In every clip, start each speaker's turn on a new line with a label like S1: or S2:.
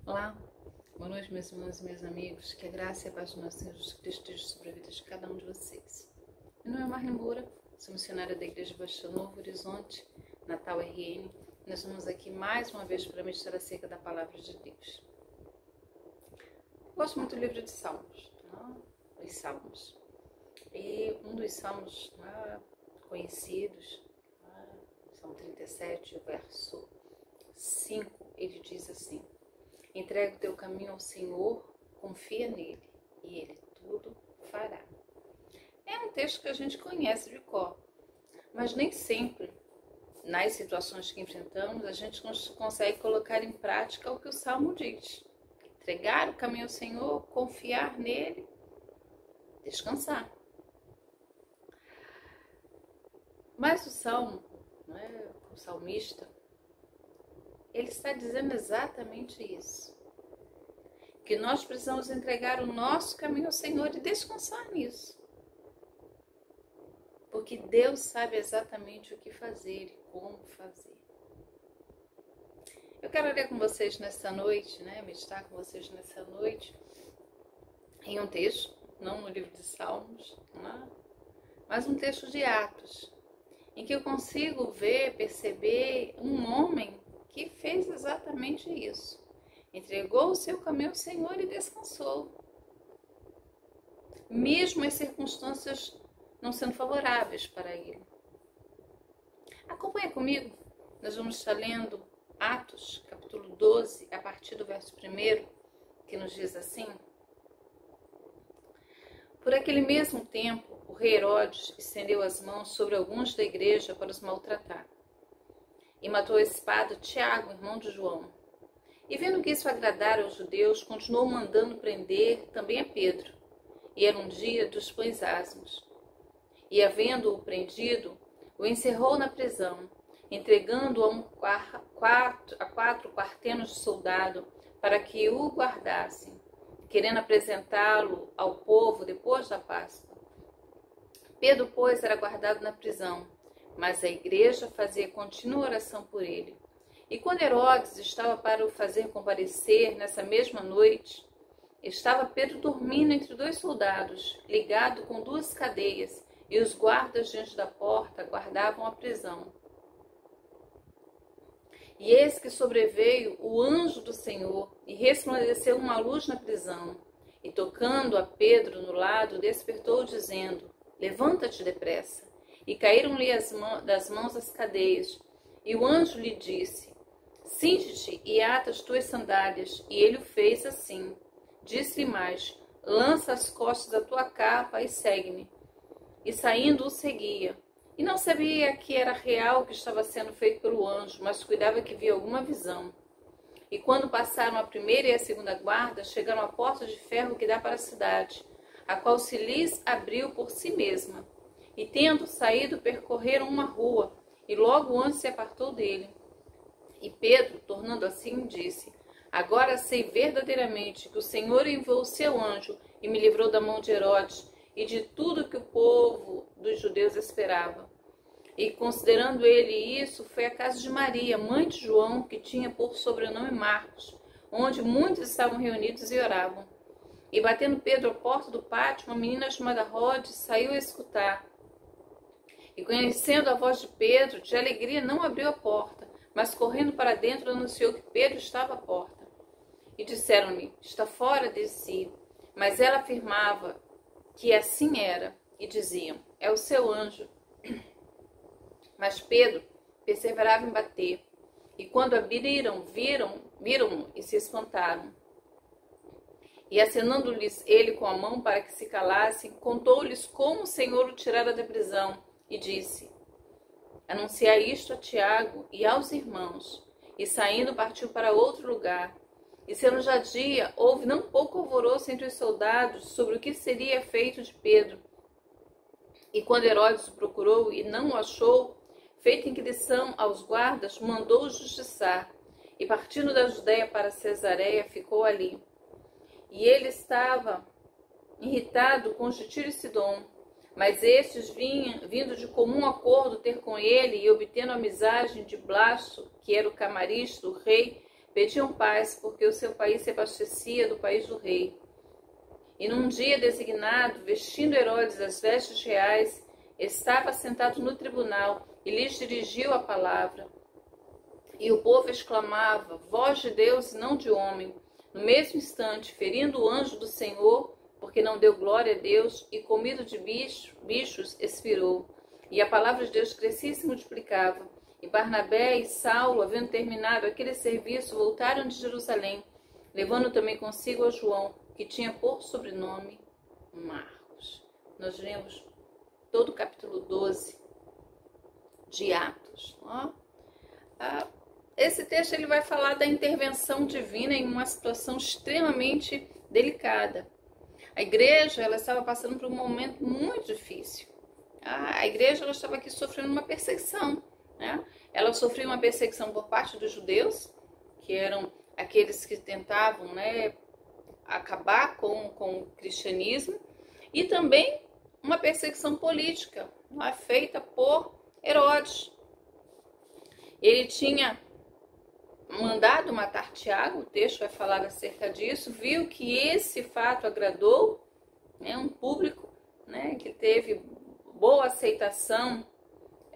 S1: Olá, boa noite meus irmãos e meus amigos, que a graça e a paz do nosso Senhor Jesus Cristo esteja sobre a vida de cada um de vocês. Meu nome é Marlene Moura, sou missionária da Igreja Baixo Novo Horizonte, Natal RN. Nós estamos aqui mais uma vez para meditar acerca da Palavra de Deus. Gosto muito do livro de Salmos, os Salmos. E um dos Salmos conhecidos, Salmo 37, o verso 5, ele diz assim: entrega o teu caminho ao Senhor, confia nele, e ele tudo fará. É um texto que a gente conhece de cor, mas nem sempre, nas situações que enfrentamos, a gente consegue colocar em prática o que o Salmo diz. Entregar o caminho ao Senhor, confiar nele, descansar. Mas o Salmo, o salmista, ele está dizendo exatamente isso. Que nós precisamos entregar o nosso caminho ao Senhor e descansar nisso. Porque Deus sabe exatamente o que fazer e como fazer. Eu quero ler com vocês nessa noite, meditar com vocês nessa noite, em um texto, não no livro de Salmos, mas um texto de Atos, em que eu consigo perceber um homem que fez exatamente isso. Entregou o seu caminho ao Senhor e descansou. Mesmo as circunstâncias não sendo favoráveis para ele. Acompanha comigo. Nós vamos estar lendo Atos, capítulo 12, a partir do verso 1, que nos diz assim: por aquele mesmo tempo, o rei Herodes estendeu as mãos sobre alguns da igreja para os maltratar. E matou a espada Tiago, irmão de João. E vendo que isso agradara aos judeus, continuou mandando prender também a Pedro. E era um dia dos pães asmos. E havendo-o prendido, o encerrou na prisão, entregando-o a quatro quartenos de soldado para que o guardassem, querendo apresentá-lo ao povo depois da Páscoa. Pedro, pois, era guardado na prisão, mas a igreja fazia contínua oração por ele. E quando Herodes estava para o fazer comparecer nessa mesma noite, estava Pedro dormindo entre dois soldados, ligado com 2 cadeias, e os guardas diante da porta guardavam a prisão. E eis que sobreveio o anjo do Senhor, e resplandeceu uma luz na prisão, e tocando a Pedro no lado, despertou, dizendo: levanta-te depressa. E caíram-lhe das mãos as cadeias, e o anjo lhe disse: cinge-te e ata as tuas sandálias. E ele o fez assim. Disse-lhe mais: lança as costas da tua capa e segue-me. E saindo o seguia. E não sabia que era real o que estava sendo feito pelo anjo, mas cuidava que via alguma visão. E quando passaram a primeira e a segunda guarda, chegaram à porta de ferro que dá para a cidade, a qual se lhes abriu por si mesma. E tendo saído, percorreram uma rua, e logo o anjo se apartou dele. E Pedro, tornando assim, disse: agora sei verdadeiramente que o Senhor enviou o seu anjo e me livrou da mão de Herodes e de tudo que o povo dos judeus esperava. E considerando ele isso, foi à casa de Maria, mãe de João, que tinha por sobrenome Marcos, onde muitos estavam reunidos e oravam. E batendo Pedro à porta do pátio, uma menina chamada Rode saiu a escutar. E conhecendo a voz de Pedro, de alegria não abriu a porta, mas correndo para dentro anunciou que Pedro estava à porta. E disseram-lhe: está fora de si. Mas ela afirmava que assim era, e diziam: é o seu anjo. Mas Pedro perseverava em bater. E quando abriram, viram-no e se espantaram. E acenando-lhes ele com a mão para que se calassem, contou-lhes como o Senhor o tirara da prisão, e disse: anunciai isto a Tiago e aos irmãos. E saindo partiu para outro lugar. E sendo já dia, houve não pouco alvoroço entre os soldados sobre o que seria feito de Pedro. E quando Herodes o procurou e não o achou, feita inquisição aos guardas, mandou-o justiçar. E partindo da Judéia para Cesareia, ficou ali. E ele estava irritado com os de Tiro e Sidom, Mas estes vindo de comum acordo ter com ele e obtendo a amizade de Blasto, que era o camarista do rei, pediam paz, porque o seu país se abastecia do país do rei. E num dia designado, vestindo Herodes as vestes reais, estava sentado no tribunal e lhes dirigiu a palavra. E o povo exclamava, voz de Deus e não de homem. No mesmo instante, ferindo o anjo do Senhor, porque não deu glória a Deus, e comido de bichos, expirou. E a palavra de Deus crescia e se multiplicava. E Barnabé e Saulo, havendo terminado aquele serviço, voltaram de Jerusalém, levando também consigo a João, que tinha por sobrenome Marcos. Nós lemos todo o capítulo 12 de Atos. Esse texto ele vai falar da intervenção divina em uma situação extremamente delicada. A igreja ela estava passando por um momento muito difícil. A igreja ela estava aqui sofrendo uma perseguição. Né? Ela sofreu uma perseguição por parte dos judeus, que eram aqueles que tentavam, né, acabar com o cristianismo, e também uma perseguição política, feita por Herodes. Ele tinha mandado matar Tiago, o texto vai falar acerca disso, viu que esse fato agradou, né, um público, né, que teve boa aceitação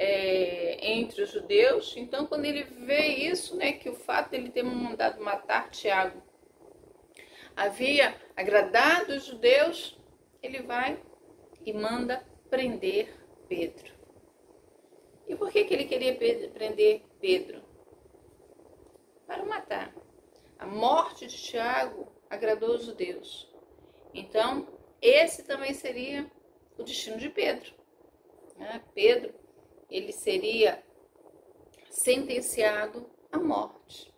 S1: entre os judeus. Então, quando ele vê isso, né, que o fato de ele ter mandado matar Tiago havia agradado os judeus, ele vai e manda prender Pedro. E por que ele queria prender Pedro? Para o matar. A morte de Tiago agradou os judeus. Então, esse também seria o destino de Pedro. Pedro, ele seria sentenciado à morte.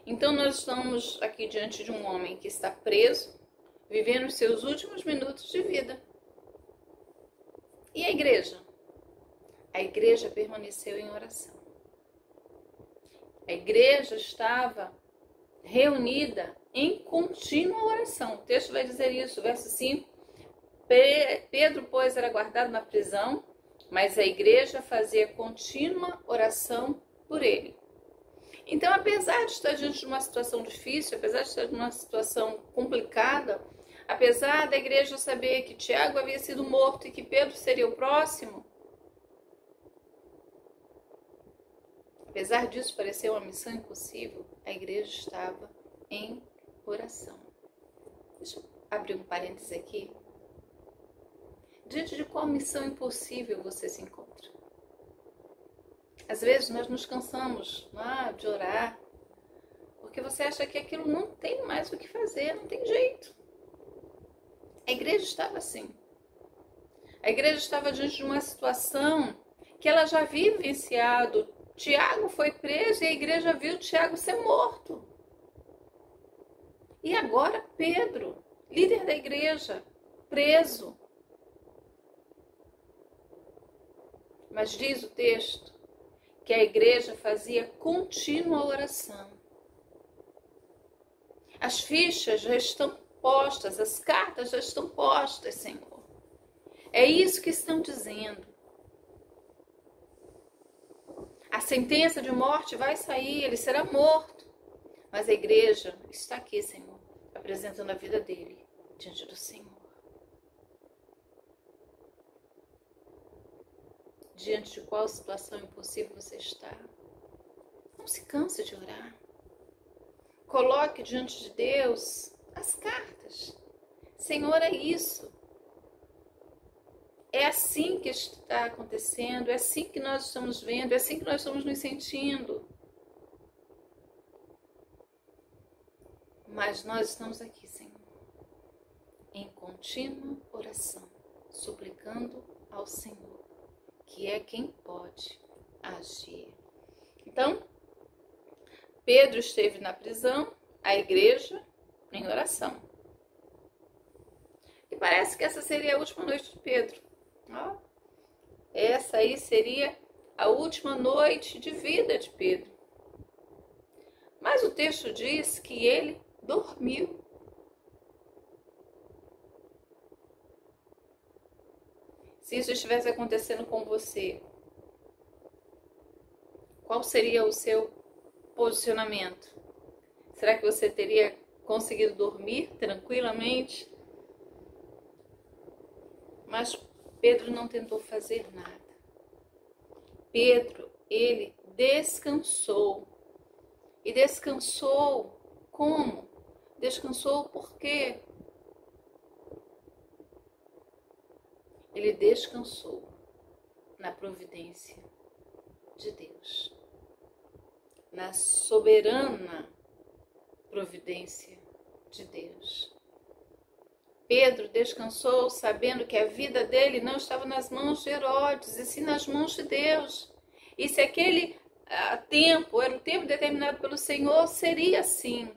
S1: Então, nós estamos aqui diante de um homem que está preso, vivendo os seus últimos minutos de vida. E a igreja? A igreja permaneceu em oração. A igreja estava reunida em contínua oração. O texto vai dizer isso, verso 5. Pedro, pois, era guardado na prisão, mas a igreja fazia contínua oração por ele. Então, apesar de estar diante de uma situação difícil, apesar de estar numa situação complicada, apesar da igreja saber que Tiago havia sido morto e que Pedro seria o próximo, apesar disso parecer uma missão impossível, a igreja estava em oração. Deixa eu abrir um parêntese aqui. Diante de qual missão impossível você se encontra? Às vezes nós nos cansamos de orar, porque você acha que aquilo não tem mais o que fazer, não tem jeito. A igreja estava assim. A igreja estava diante de uma situação que ela já havia vivenciado. Tiago foi preso e a igreja viu Tiago ser morto. E agora Pedro, líder da igreja, preso. Mas diz o texto que a igreja fazia contínua oração. As fichas já estão postas, as cartas já estão postas, Senhor. É isso que estão dizendo. A sentença de morte vai sair, ele será morto. Mas a igreja está aqui, Senhor, apresentando a vida dele diante do Senhor. Diante de qual situação impossível você está? Não se canse de orar. Coloque diante de Deus as cartas. Senhor, é isso. É assim que está acontecendo, é assim que nós estamos vendo, é assim que nós estamos nos sentindo. Mas nós estamos aqui, Senhor, em contínua oração, suplicando ao Senhor, que é quem pode agir. Então, Pedro esteve na prisão, a igreja em oração. E parece que essa seria a última noite de Pedro. Essa aí seria a última noite de vida de Pedro. Mas o texto diz que ele dormiu. Se isso estivesse acontecendo com você, qual seria o seu posicionamento? Será que você teria conseguido dormir tranquilamente? Mas Pedro não tentou fazer nada. Pedro, ele descansou. E descansou como? Descansou por quê? Ele descansou na providência de Deus, na soberana providência de Deus. Pedro descansou sabendo que a vida dele não estava nas mãos de Herodes, e sim nas mãos de Deus. E se aquele tempo era o tempo determinado pelo Senhor, seria assim.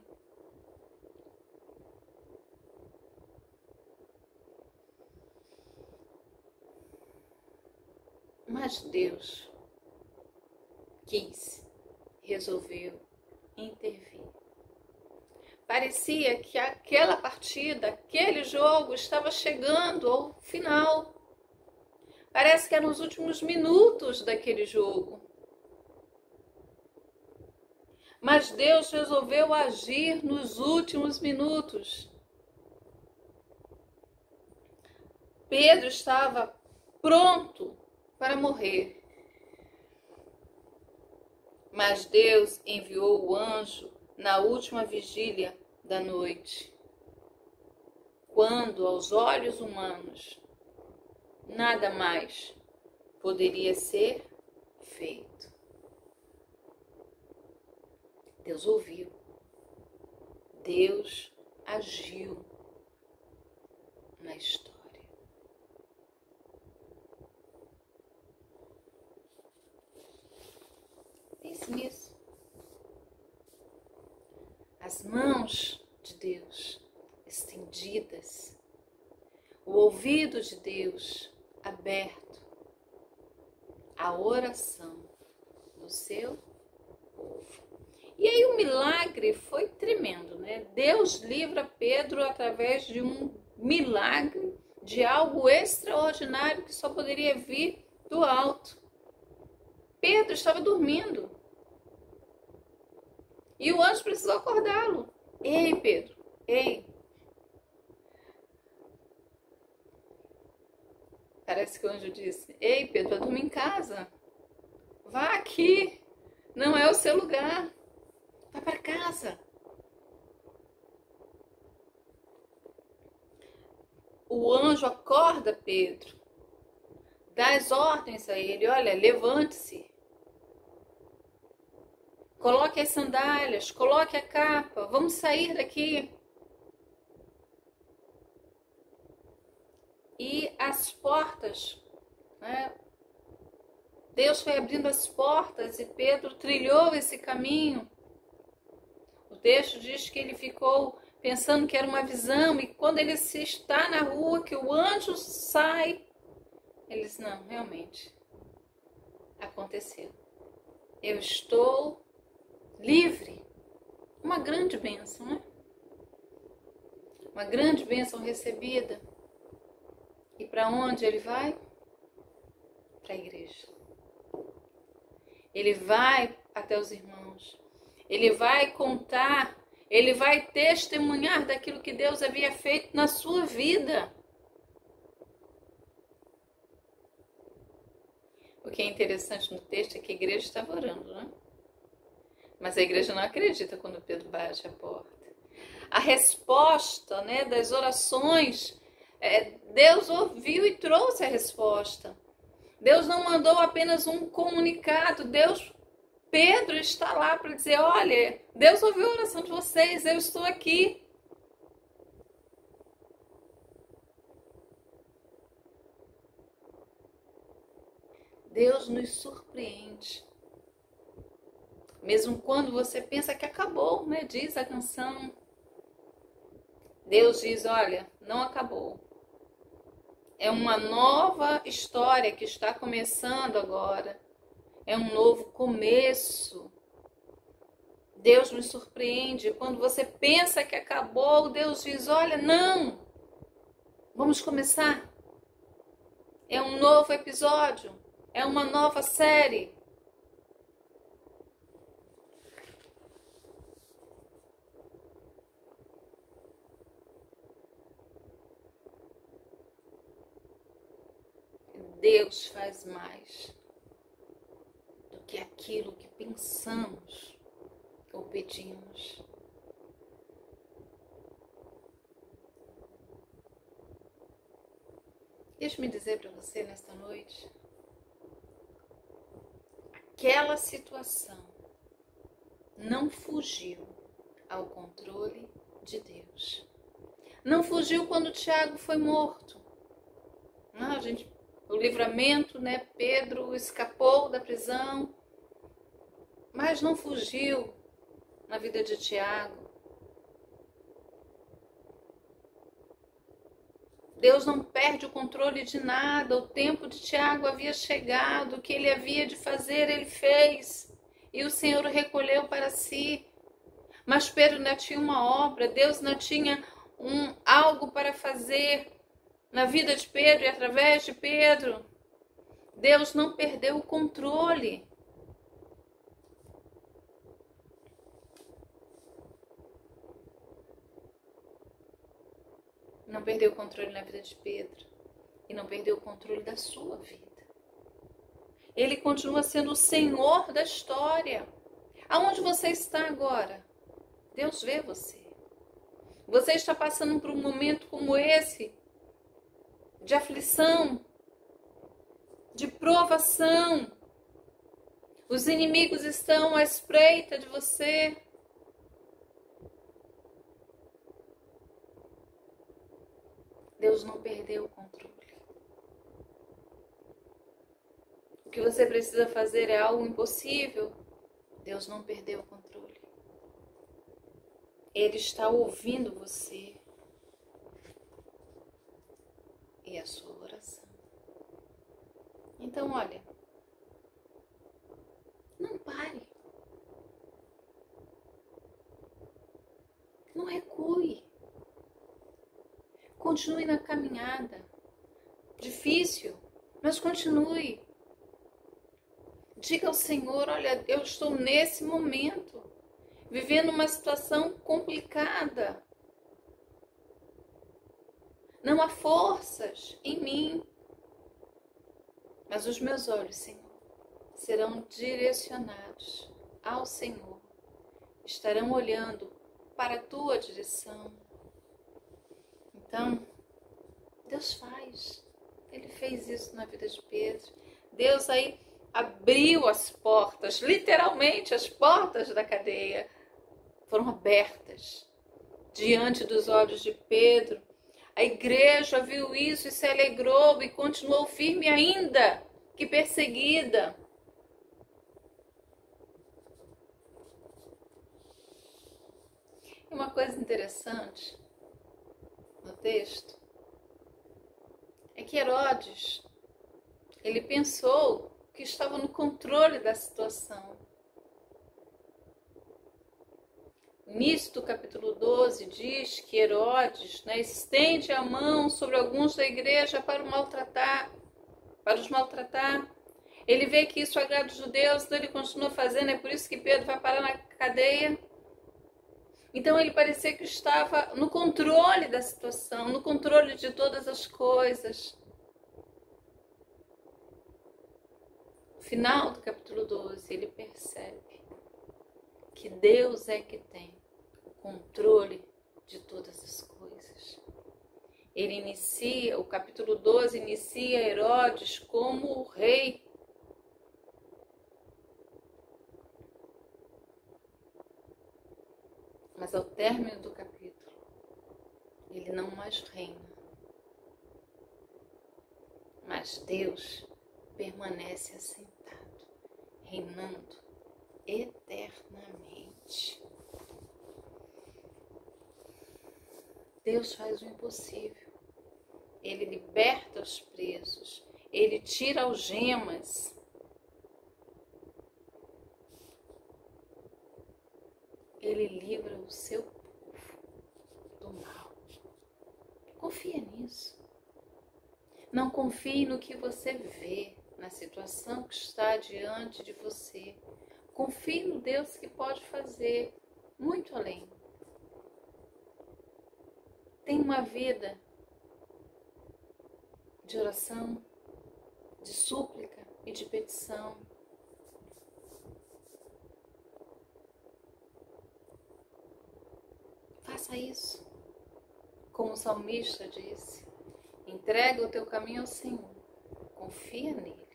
S1: Mas Deus resolveu intervir. Parecia que aquela partida, aquele jogo estava chegando ao final. Parece que eram os últimos minutos daquele jogo. Mas Deus resolveu agir nos últimos minutos. Pedro estava pronto para morrer. Mas Deus enviou o anjo na última vigília da noite, quando aos olhos humanos nada mais poderia ser feito. Deus ouviu, Deus agiu na história. Pense nisso. As mãos de Deus estendidas, o ouvido de Deus aberto à oração do seu povo. E aí o milagre foi tremendo, né? Deus livra Pedro através de um milagre, de algo extraordinário que só poderia vir do alto. Pedro estava dormindo. E o anjo precisou acordá-lo. Ei, Pedro, ei. Parece que o anjo disse, ei, Pedro, vai dormir em casa. Vá aqui. Não é o seu lugar. Vai para casa. O anjo acorda Pedro. Dá as ordens a ele. Olha, levante-se. Coloque as sandálias, coloque a capa, vamos sair daqui. E as portas, né? Deus foi abrindo as portas e Pedro trilhou esse caminho. O texto diz que ele ficou pensando que era uma visão e quando ele se está na rua, que o anjo sai, ele diz, não, realmente, aconteceu. Eu estou livre. Uma grande bênção, né? Uma grande bênção recebida. E para onde ele vai? Para a igreja. Ele vai até os irmãos. Ele vai contar, ele vai testemunhar daquilo que Deus havia feito na sua vida. O que é interessante no texto é que a igreja estava orando, né? Mas a igreja não acredita quando Pedro bate a porta. A resposta, né, das orações, Deus ouviu e trouxe a resposta. Deus não mandou apenas um comunicado. Pedro está lá para dizer, olha, Deus ouviu a oração de vocês, eu estou aqui. Deus nos surpreende. Mesmo quando você pensa que acabou, né? Diz a canção. Deus diz, olha, não acabou. É uma nova história que está começando agora. É um novo começo. Deus nos surpreende. Quando você pensa que acabou, Deus diz, olha, não. Vamos começar. É um novo episódio. É uma nova série. Deus faz mais do que aquilo que pensamos ou pedimos. Deixe-me dizer para você nesta noite, aquela situação não fugiu ao controle de Deus. Não fugiu quando Tiago foi morto. Não, o livramento, né? Pedro escapou da prisão, mas não fugiu na vida de Tiago. Deus não perde o controle de nada. O tempo de Tiago havia chegado, o que ele havia de fazer, ele fez. E o Senhor o recolheu para si. Mas Pedro ainda tinha uma obra, Deus ainda tinha algo para fazer na vida de Pedro e através de Pedro. Deus não perdeu o controle. Não perdeu o controle na vida de Pedro e não perdeu o controle da sua vida. Ele continua sendo o Senhor da história. Aonde você está agora? Deus vê você. Você está passando por um momento como esse, de aflição, de provação. Os inimigos estão à espreita de você. Deus não perdeu o controle. O que você precisa fazer é algo impossível. Deus não perdeu o controle. Ele está ouvindo você e a sua oração. Então, olha, não pare. Não recue. Continue na caminhada. Difícil, mas continue. Diga ao Senhor, olha, eu estou nesse momento, vivendo uma situação complicada. Não há forças em mim, mas os meus olhos, Senhor, serão direcionados ao Senhor. Estarão olhando para a tua direção. Então, Deus faz. Ele fez isso na vida de Pedro. Deus aí abriu as portas, literalmente as portas da cadeia foram abertas diante dos olhos de Pedro. A igreja viu isso e se alegrou e continuou firme ainda que perseguida. E uma coisa interessante no texto é que Herodes, ele pensou que estava no controle da situação. O início do capítulo 12 diz que Herodes, estende a mão sobre alguns da igreja para os maltratar. Ele vê que isso agrada os judeus, então ele continua fazendo, é por isso que Pedro vai parar na cadeia. Então ele parecia que estava no controle da situação, no controle de todas as coisas. No final do capítulo 12, ele percebe que Deus é que tem o controle de todas as coisas. O capítulo 12 inicia Herodes como o rei. Mas ao término do capítulo, ele não mais reina. Mas Deus permanece assentado, reinando eternamente. Deus faz o impossível. Ele liberta os presos. Ele tira algemas. Ele livra o seu povo do mal. Confia nisso. Não confie no que você vê, na situação que está diante de você. Confie no Deus que pode fazer muito além. Tenha uma vida de oração, de súplica e de petição. Faça isso. Como o salmista disse, entrega o teu caminho ao Senhor, confia nele.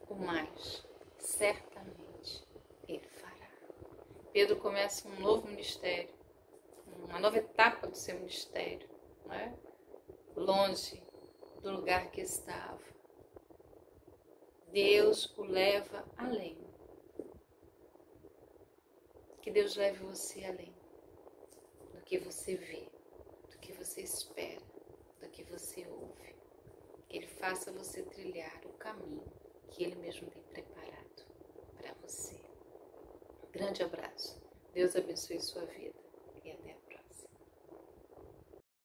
S1: O mais, certamente, ele fará. Pedro começa um novo ministério, uma nova etapa do seu ministério, não é? Longe do lugar que estava. Deus o leva além. Que Deus leve você além do que você vê, do que você espera, do que você ouve. Que Ele faça você trilhar o caminho que Ele mesmo tem preparado para você. Um grande abraço. Deus abençoe sua vida.